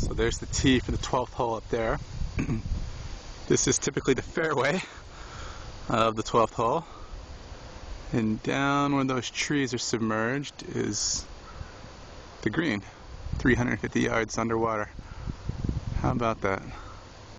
So there's the tee for the 12th hole up there. This is typically the fairway of the 12th hole. And down where those trees are submerged is the green, 350 yards underwater. How about that?